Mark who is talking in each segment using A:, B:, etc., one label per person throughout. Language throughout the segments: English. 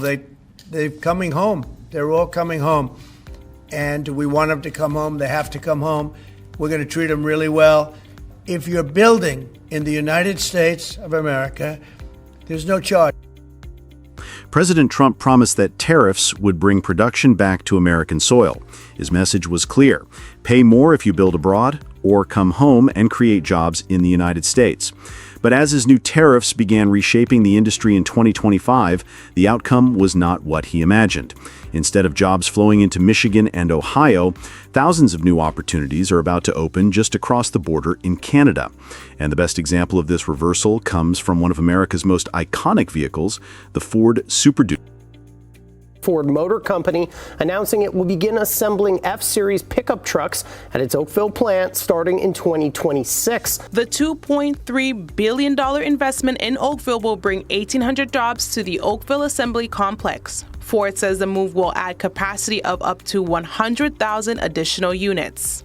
A: They're coming home. They're all coming home. And we want them to come home. They have to come home. We're going to treat them really well. If you're building in the United States of America, there's no charge.
B: President Trump promised that tariffs would bring production back to American soil. His message was clear: pay more if you build abroad, or come home and create jobs in the United States. But as his new tariffs began reshaping the industry in 2025, the outcome was not what he imagined. Instead of jobs flowing into Michigan and Ohio, thousands of new opportunities are about to open just across the border in Canada. And the best example of this reversal comes from one of America's most iconic vehicles, the Ford Super Duty.
C: Ford Motor Company announcing it will begin assembling F-Series pickup trucks at its Oakville plant starting in 2026.
D: The $2.3 billion investment in Oakville will bring 1,800 jobs to the Oakville Assembly Complex. Ford says the move will add capacity of up to 100,000 additional units.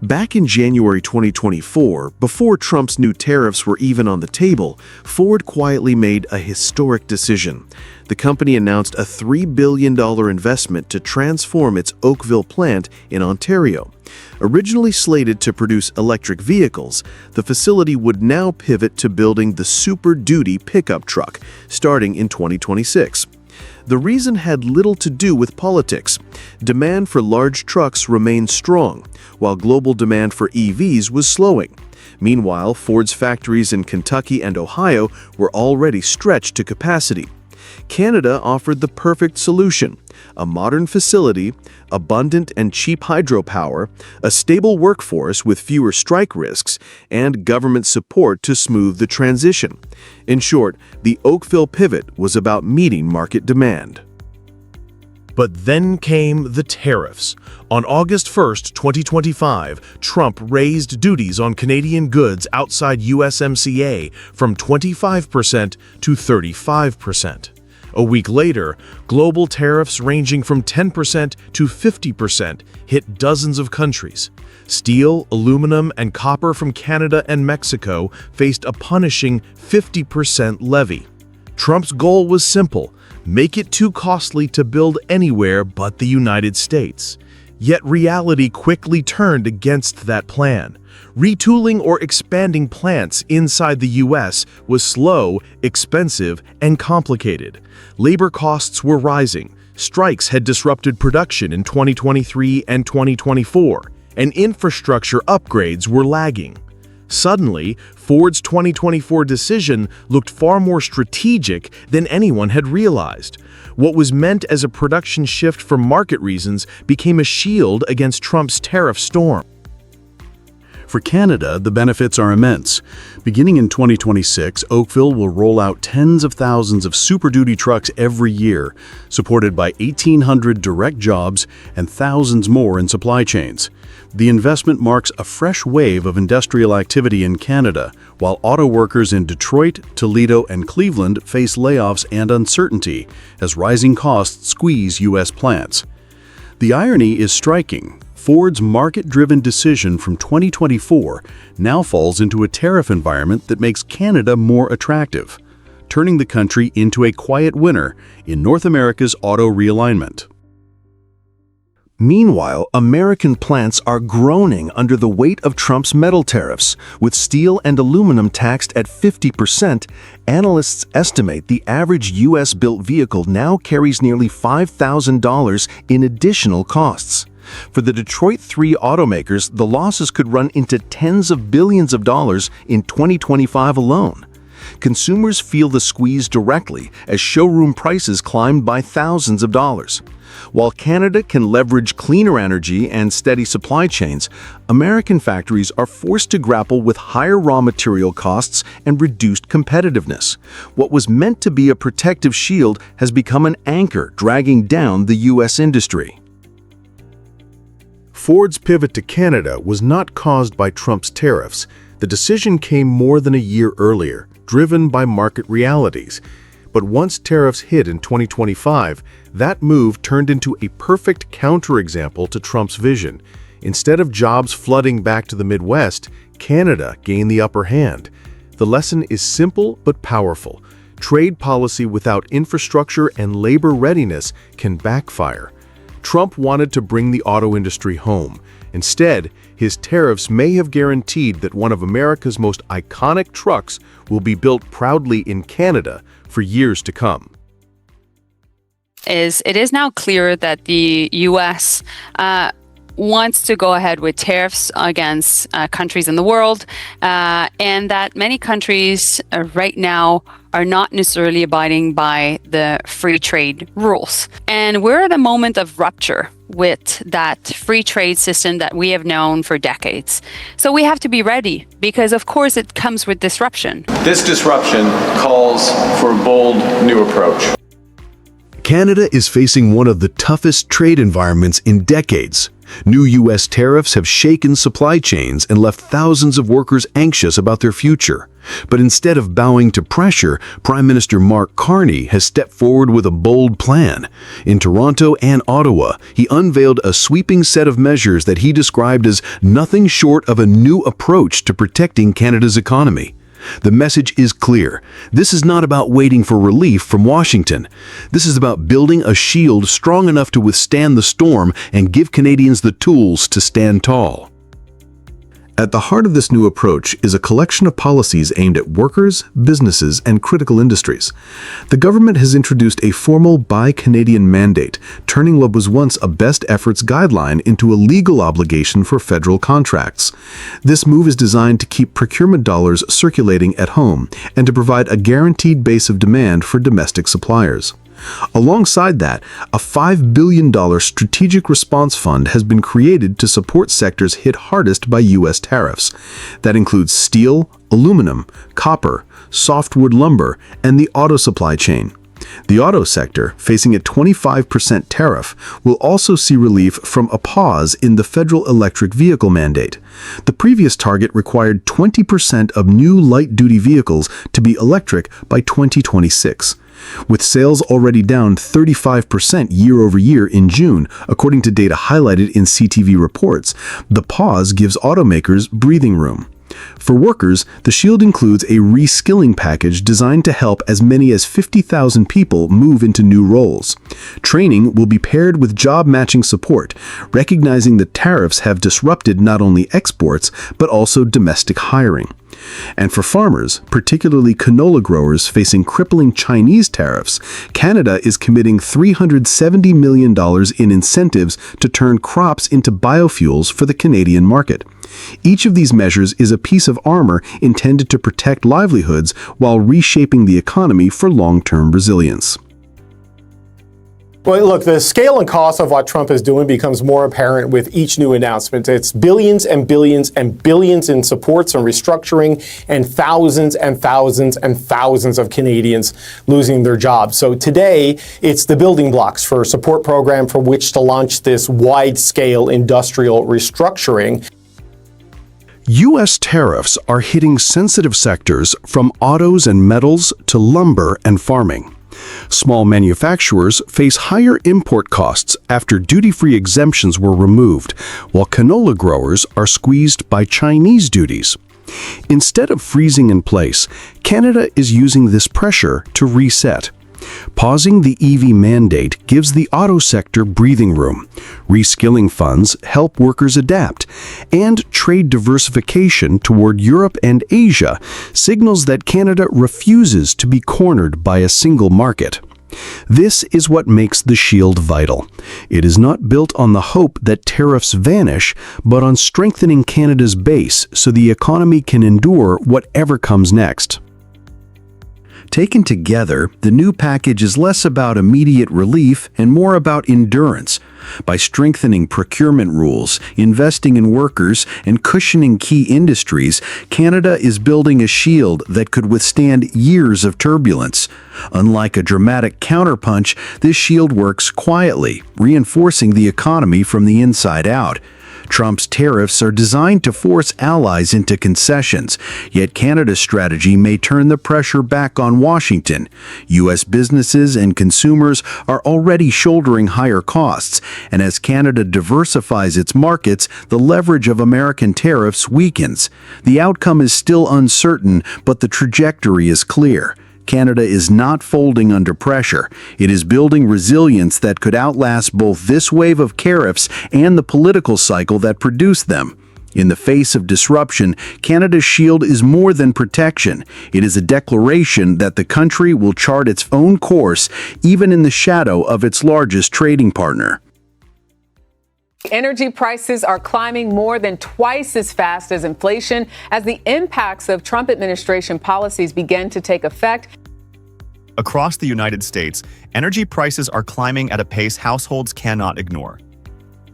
E: Back in January 2024, before Trump's new tariffs were even on the table, Ford quietly made a historic decision. The company announced a $3 billion investment to transform its Oakville plant in Ontario. Originally slated to produce electric vehicles, the facility would now pivot to building the Super Duty pickup truck, starting in 2026. The reason had little to do with politics. Demand for large trucks remained strong, while global demand for EVs was slowing. Meanwhile, Ford's factories in Kentucky and Ohio were already stretched to capacity. Canada offered the perfect solution: a modern facility, abundant and cheap hydropower, a stable workforce with fewer strike risks, and government support to smooth the transition. In short, the Oakville pivot was about meeting market demand.
F: But then came the tariffs. On August 1st, 2025, Trump raised duties on Canadian goods outside USMCA from 25% to 35%. A week later, global tariffs ranging from 10% to 50% hit dozens of countries. Steel, aluminum, and copper from Canada and Mexico faced a punishing 50% levy. Trump's goal was simple: make it too costly to build anywhere but the United States. Yet reality quickly turned against that plan. Retooling or expanding plants inside the U.S. was slow, expensive, and complicated. Labor costs were rising. Strikes had disrupted production in 2023 and 2024, and infrastructure upgrades were lagging. Suddenly, Ford's 2024 decision looked far more strategic than anyone had realized. What was meant as a production shift for market reasons became a shield against Trump's tariff storm.
B: For Canada, the benefits are immense. Beginning in 2026, Oakville will roll out tens of thousands of Super Duty trucks every year, supported by 1,800 direct jobs and thousands more in supply chains. The investment marks a fresh wave of industrial activity in Canada, while auto workers in Detroit, Toledo, and Cleveland face layoffs and uncertainty as rising costs squeeze U.S. plants. The irony is striking. Ford's market-driven decision from 2024 now falls into a tariff environment that makes Canada more attractive, turning the country into a quiet winner in North America's auto realignment. Meanwhile, American plants are groaning under the weight of Trump's metal tariffs. With steel and aluminum taxed at 50%, analysts estimate the average U.S.-built vehicle now carries nearly $5,000 in additional costs. For the Detroit 3 automakers, the losses could run into tens of billions of dollars in 2025 alone. Consumers feel the squeeze directly as showroom prices climbed by thousands of dollars. While Canada can leverage cleaner energy and steady supply chains, American factories are forced to grapple with higher raw material costs and reduced competitiveness. What was meant to be a protective shield has become an anchor dragging down the U.S. industry.
F: Ford's pivot to Canada was not caused by Trump's tariffs. The decision came more than a year earlier, driven by market realities. But once tariffs hit in 2025, that move turned into a perfect counterexample to Trump's vision. Instead of jobs flooding back to the Midwest, Canada gained the upper hand. The lesson is simple but powerful. trade policy without infrastructure and labor readiness can backfire. Trump wanted to bring the auto industry home. Instead, his tariffs may have guaranteed that one of America's most iconic trucks will be built proudly in Canada for years to come.
G: It is now clear that the U.S. Wants to go ahead with tariffs against countries in the world, and that many countries right now are not necessarily abiding by the free trade rules. And we're at a moment of rupture with that free trade system that we have known for decades. So we have to be ready, because of course it comes with disruption.
H: This disruption calls for a bold new approach.
B: Canada is facing one of the toughest trade environments in decades. New U.S. tariffs have shaken supply chains and left thousands of workers anxious about their future. But instead of bowing to pressure, Prime Minister Mark Carney has stepped forward with a bold plan. In Toronto and Ottawa, he unveiled a sweeping set of measures that he described as nothing short of a new approach to protecting Canada's economy. The message is clear. This is not about waiting for relief from Washington. This is about building a shield strong enough to withstand the storm and give Canadians the tools to stand tall. At the heart of this new approach is a collection of policies aimed at workers, businesses, and critical industries. The government has introduced a formal Buy Canadian mandate, turning what was once a best efforts guideline into a legal obligation for federal contracts. This move is designed to keep procurement dollars circulating at home and to provide a guaranteed base of demand for domestic suppliers. Alongside that, a $5 billion strategic response fund has been created to support sectors hit hardest by U.S. tariffs. That includes steel, aluminum, copper, softwood lumber, and the auto supply chain. The auto sector, facing a 25% tariff, will also see relief from a pause in the federal electric vehicle mandate. The previous target required 20% of new light-duty vehicles to be electric by 2026. With sales already down 35% year over year in June, according to data highlighted in CTV reports, the pause gives automakers breathing room. For workers, the shield includes a reskilling package designed to help as many as 50,000 people move into new roles. Training will be paired with job-matching support, recognizing that tariffs have disrupted not only exports, but also domestic hiring. And for farmers, particularly canola growers facing crippling Chinese tariffs, Canada is committing $370 million in incentives to turn crops into biofuels for the Canadian market. Each of these measures is a piece of armor intended to protect livelihoods while reshaping the economy for long-term resilience.
C: Well, look, the scale and cost of what Trump is doing becomes more apparent with each new announcement. It's billions and billions and billions in supports and restructuring, and thousands and thousands and thousands of Canadians losing their jobs. So today, it's the building blocks for a support program for which to launch this wide-scale industrial restructuring.
B: U.S. tariffs are hitting sensitive sectors from autos and metals to lumber and farming. Small manufacturers face higher import costs after duty-free exemptions were removed, while canola growers are squeezed by Chinese duties. Instead of freezing in place, Canada is using this pressure to reset. Pausing the EV mandate gives the auto sector breathing room. Reskilling funds help workers adapt. And trade diversification toward Europe and Asia signals that Canada refuses to be cornered by a single market. This is what makes the shield vital. It is not built on the hope that tariffs vanish, but on strengthening Canada's base so the economy can endure whatever comes next. Taken together, the new package is less about immediate relief and more about endurance. By strengthening procurement rules, investing in workers, and cushioning key industries, Canada is building a shield that could withstand years of turbulence. Unlike a dramatic counterpunch, this shield works quietly, reinforcing the economy from the inside out. Trump's tariffs are designed to force allies into concessions, yet Canada's strategy may turn the pressure back on Washington. U.S. businesses and consumers are already shouldering higher costs, and as Canada diversifies its markets, the leverage of American tariffs weakens. The outcome is still uncertain, but the trajectory is clear. Canada is not folding under pressure. It is building resilience that could outlast both this wave of tariffs and the political cycle that produced them. In the face of disruption, Canada's shield is more than protection. It is a declaration that the country will chart its own course, even in the shadow of its largest trading partner.
I: Energy prices are climbing more than twice as fast as inflation as the impacts of Trump administration policies begin to take effect.
J: Across the United States, energy prices are climbing at a pace households cannot ignore.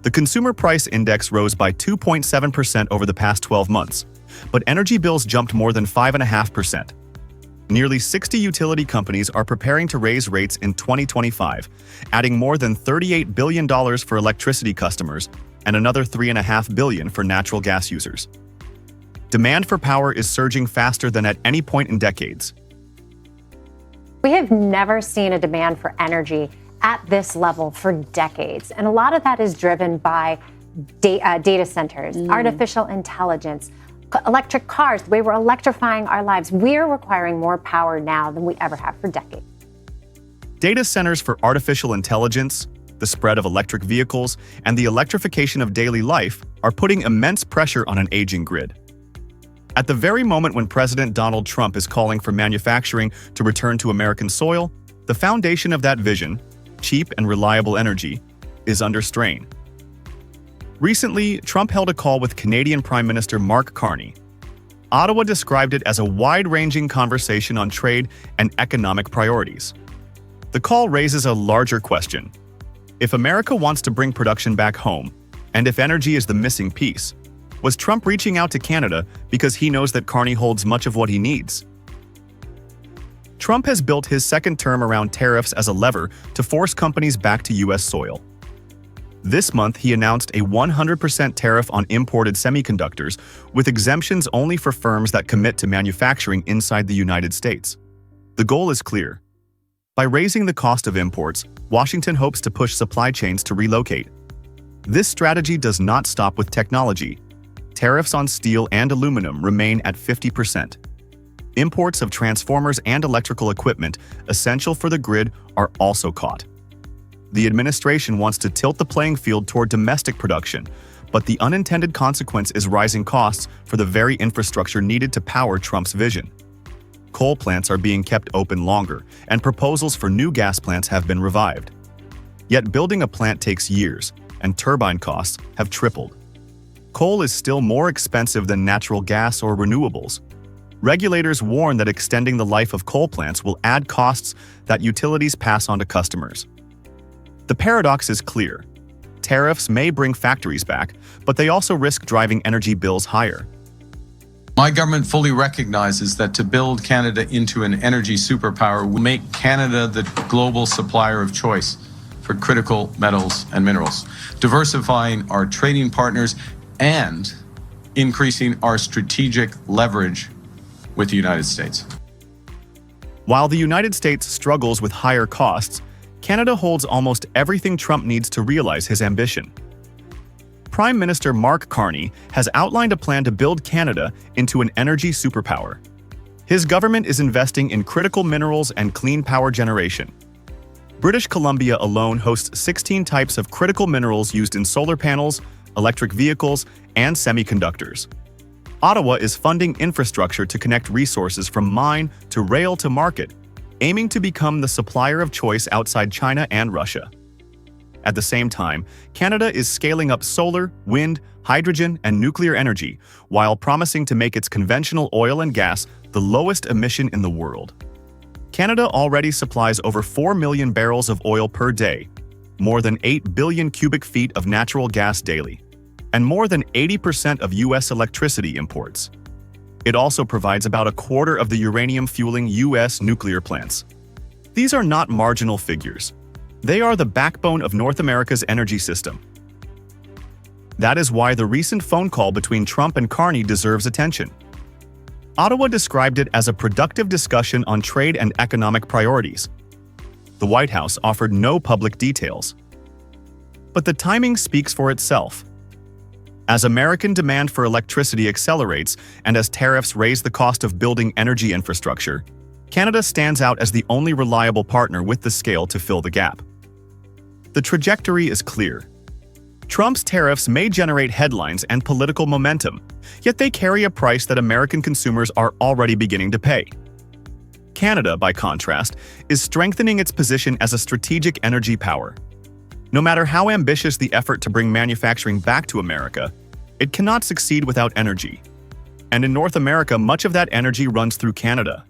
J: The Consumer Price Index rose by 2.7% over the past 12 months, but energy bills jumped more than 5.5%. Nearly 60 utility companies are preparing to raise rates in 2025, adding more than $38 billion for electricity customers and another $3.5 billion for natural gas users. Demand for power is surging faster than at any point in decades.
K: We have never seen a demand for energy at this level for decades. And a lot of that is driven by data centers, artificial intelligence, electric cars, the way we're electrifying our lives. We're requiring more power now than we ever have for decades.
J: Data centers for artificial intelligence, the spread of electric vehicles, and the electrification of daily life are putting immense pressure on an aging grid. At the very moment when President Donald Trump is calling for manufacturing to return to American soil, the foundation of that vision, cheap and reliable energy, is under strain. Recently, Trump held a call with Canadian Prime Minister Mark Carney. Ottawa described it as a wide-ranging conversation on trade and economic priorities. The call raises a larger question. If America wants to bring production back home, and if energy is the missing piece, was Trump reaching out to Canada because he knows that Carney holds much of what he needs? Trump has built his second term around tariffs as a lever to force companies back to U.S. soil. This month, he announced a 100% tariff on imported semiconductors, with exemptions only for firms that commit to manufacturing inside the United States. The goal is clear. By raising the cost of imports, Washington hopes to push supply chains to relocate. This strategy does not stop with technology. Tariffs on steel and aluminum remain at 50%. Imports of transformers and electrical equipment essential for the grid are also caught. The administration wants to tilt the playing field toward domestic production, but the unintended consequence is rising costs for the very infrastructure needed to power Trump's vision. Coal plants are being kept open longer, and proposals for new gas plants have been revived. Yet building a plant takes years, and turbine costs have tripled. Coal is still more expensive than natural gas or renewables. Regulators warn that extending the life of coal plants will add costs that utilities pass on to customers. The paradox is clear. Tariffs may bring factories back, but they also risk driving energy bills higher.
L: My government fully recognizes that to build Canada into an energy superpower will make Canada the global supplier of choice for critical metals and minerals, diversifying our trading partners and increasing our strategic leverage with the United States.
J: While the United States struggles with higher costs, Canada holds almost everything Trump needs to realize his ambition. Prime Minister Mark Carney has outlined a plan to build Canada into an energy superpower. His government is investing in critical minerals and clean power generation. British Columbia alone hosts 16 types of critical minerals used in solar panels, electric vehicles, and semiconductors. Ottawa is funding infrastructure to connect resources from mine to rail to market, aiming to become the supplier of choice outside China and Russia. At the same time, Canada is scaling up solar, wind, hydrogen, and nuclear energy, while promising to make its conventional oil and gas the lowest emission in the world. Canada already supplies over 4 million barrels of oil per day, more than 8 billion cubic feet of natural gas daily, and more than 80% of U.S. electricity imports. It also provides about a quarter of the uranium-fueling U.S. nuclear plants. These are not marginal figures. They are the backbone of North America's energy system. That is why the recent phone call between Trump and Carney deserves attention. Ottawa described it as a productive discussion on trade and economic priorities. The White House offered no public details. But the timing speaks for itself. As American demand for electricity accelerates and as tariffs raise the cost of building energy infrastructure, Canada stands out as the only reliable partner with the scale to fill the gap. The trajectory is clear. Trump's tariffs may generate headlines and political momentum, yet they carry a price that American consumers are already beginning to pay. Canada, by contrast, is strengthening its position as a strategic energy power. No matter how ambitious the effort to bring manufacturing back to America, it cannot succeed without energy. And in North America, much of that energy runs through Canada.